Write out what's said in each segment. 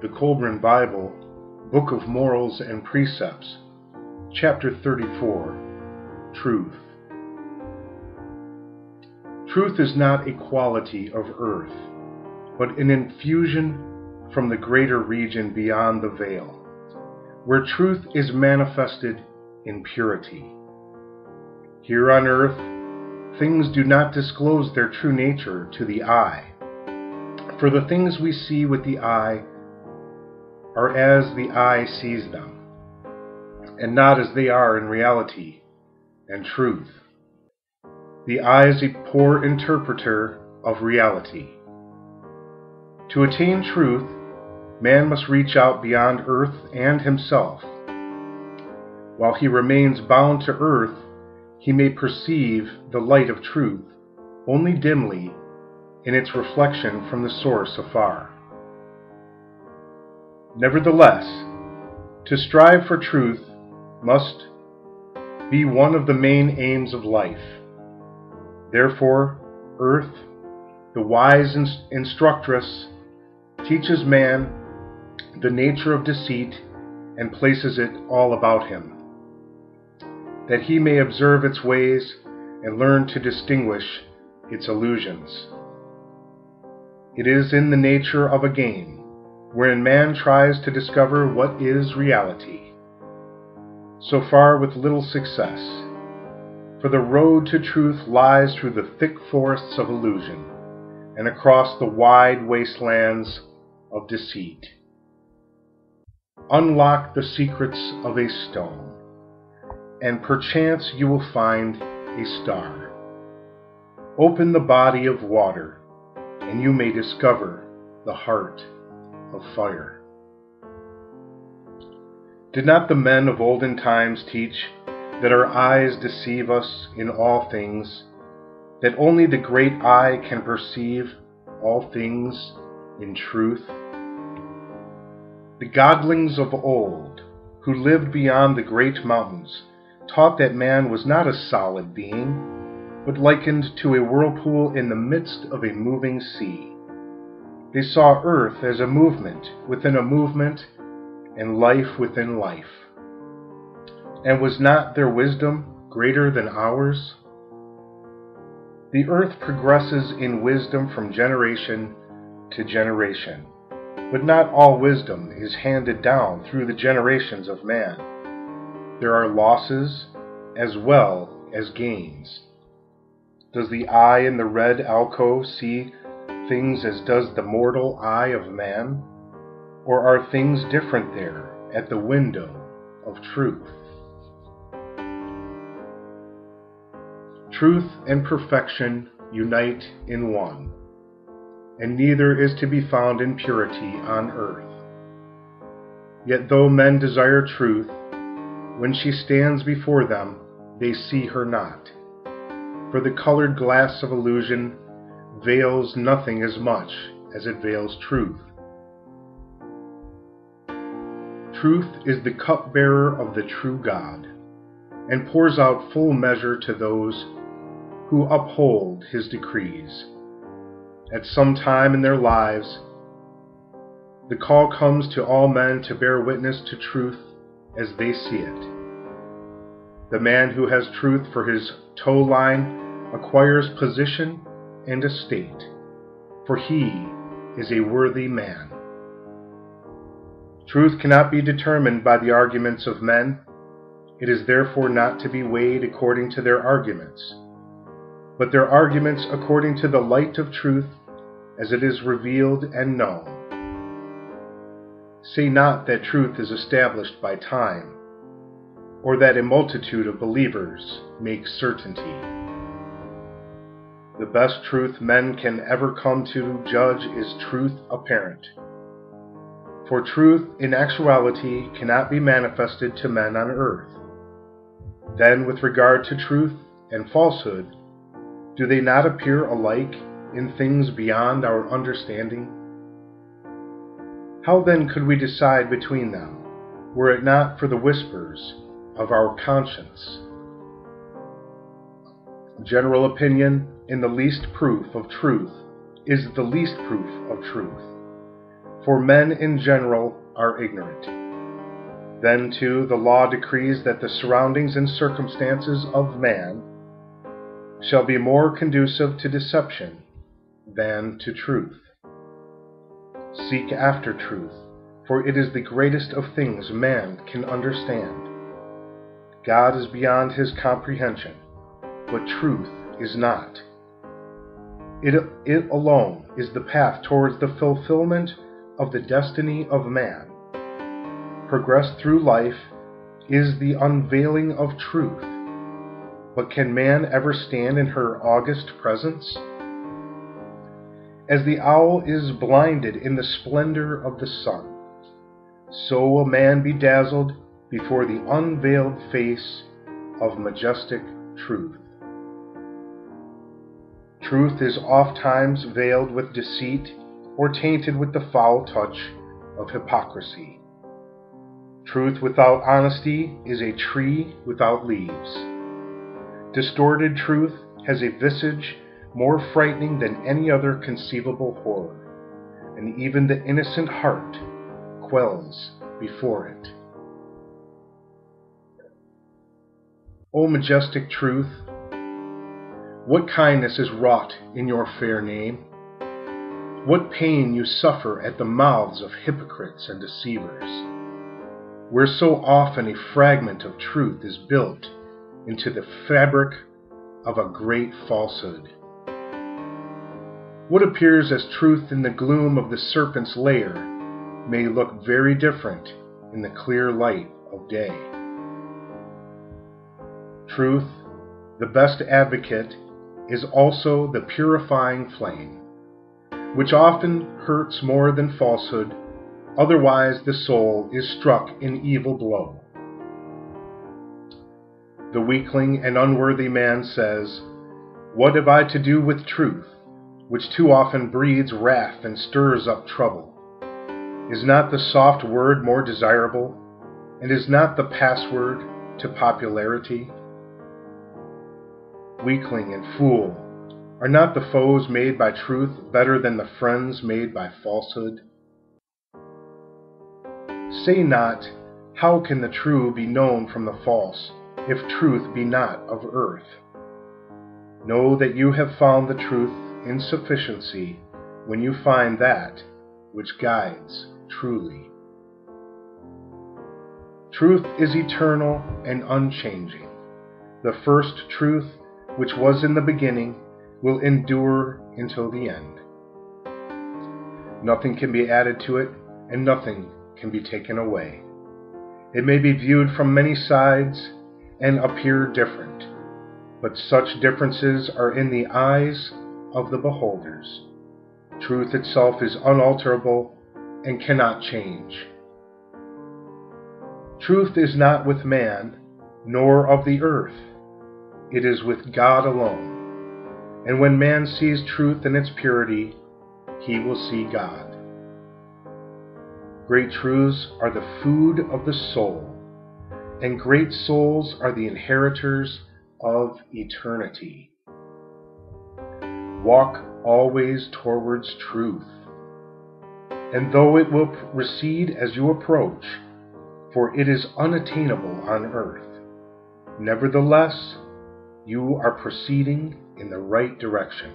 The Kolbrin Bible, Book of Morals and Precepts, Chapter 34, Truth. Truth is not a quality of earth, but an infusion from the greater region beyond the veil, where truth is manifested in purity. Here on earth, things do not disclose their true nature to the eye, for the things we see with the eye are as the eye sees them, and not as they are in reality and truth. The eye is a poor interpreter of reality. To attain truth, man must reach out beyond earth and himself. While he remains bound to earth, he may perceive the light of truth only dimly in its reflection from the source afar. Nevertheless, to strive for truth must be one of the main aims of life. Therefore, earth, the wise instructress, teaches man the nature of deceit and places it all about him, that he may observe its ways and learn to distinguish its illusions. It is in the nature of a game, wherein man tries to discover what is reality, so far with little success, for the road to truth lies through the thick forests of illusion and across the wide wastelands of deceit. Unlock the secrets of a stone, and perchance you will find a star. Open the body of water, and you may discover the heart of fire. Did not the men of olden times teach that our eyes deceive us in all things, that only the great eye can perceive all things in truth? The godlings of old, who lived beyond the great mountains, taught that man was not a solid being, but likened to a whirlpool in the midst of a moving sea. They saw earth as a movement within a movement, and life within life. And was not their wisdom greater than ours? The earth progresses in wisdom from generation to generation, but not all wisdom is handed down through the generations of man. There are losses as well as gains. Does the eye in the red alcove see things as does the mortal eye of man? Or are things different there at the window of truth? Truth and perfection unite in one, and neither is to be found in purity on earth. Yet though men desire truth, when she stands before them, they see her not. For the colored glass of illusion veils nothing as much as it veils truth. Truth is the cupbearer of the true God, and pours out full measure to those who uphold his decrees. At some time in their lives, the call comes to all men to bear witness to truth as they see it. The man who has truth for his toe line acquires position and estate, for he is a worthy man. Truth cannot be determined by the arguments of men. It is therefore not to be weighed according to their arguments, but their arguments according to the light of truth as it is revealed and known. Say not that truth is established by time, or that a multitude of believers makes certainty. The best truth men can ever come to judge is truth apparent. For truth in actuality cannot be manifested to men on earth. Then with regard to truth and falsehood, do they not appear alike in things beyond our understanding? How then could we decide between them, were it not for the whispers of our conscience? General opinion in the least proof of truth is the least proof of truth. for men in general are ignorant. Then, too, the law decrees that the surroundings and circumstances of man shall be more conducive to deception than to truth. Seek after truth, for it is the greatest of things man can understand. God is beyond his comprehension, but truth is not. It alone is the path towards the fulfillment of the destiny of man. Progress through life is the unveiling of truth, but can man ever stand in her august presence? As the owl is blinded in the splendor of the sun, so will man be dazzled before the unveiled face of majestic truth. Truth is ofttimes veiled with deceit or tainted with the foul touch of hypocrisy. Truth without honesty is a tree without leaves. Distorted truth has a visage more frightening than any other conceivable horror, and even the innocent heart quells before it. O majestic truth, what kindness is wrought in your fair name? What pain you suffer at the mouths of hypocrites and deceivers, where so often a fragment of truth is built into the fabric of a great falsehood. What appears as truth in the gloom of the serpent's lair may look very different in the clear light of day. Truth, the best advocate, is also the purifying flame, which often hurts more than falsehood, otherwise the soul is struck an evil blow. The weakling and unworthy man says, "What have I to do with truth, which too often breeds wrath and stirs up trouble? Is not the soft word more desirable, and is not the password to popularity?" Weakling and fool, are not the foes made by truth better than the friends made by falsehood? Say not, "How can the true be known from the false, if truth be not of earth?" Know that you have found the truth in sufficiency when you find that which guides truly. Truth is eternal and unchanging. The first truth, which was in the beginning, will endure until the end. Nothing can be added to it, and nothing can be taken away. It may be viewed from many sides and appear different, but such differences are in the eyes of the beholders. Truth itself is unalterable and cannot change. Truth is not with man, nor of the earth. It is with God alone. And when man sees truth in its purity, he will see God. Great truths are the food of the soul, and great souls are the inheritors of eternity. Walk always towards truth, and though it will recede as you approach, for it is unattainable on earth, nevertheless, you are proceeding in the right direction.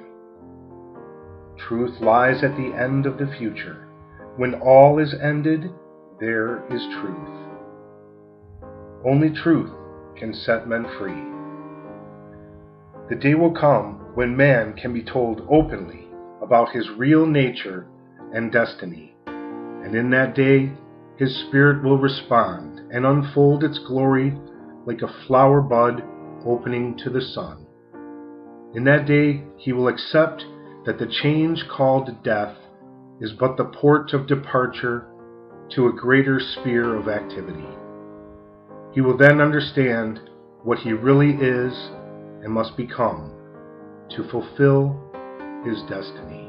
Truth lies at the end of the future. When all is ended, there is truth. Only truth can set men free. The day will come when man can be told openly about his real nature and destiny, and in that day his spirit will respond and unfold its glory like a flower bud opening to the sun. In that day he will accept that the change called death is but the port of departure to a greater sphere of activity. He will then understand what he really is and must become to fulfill his destiny.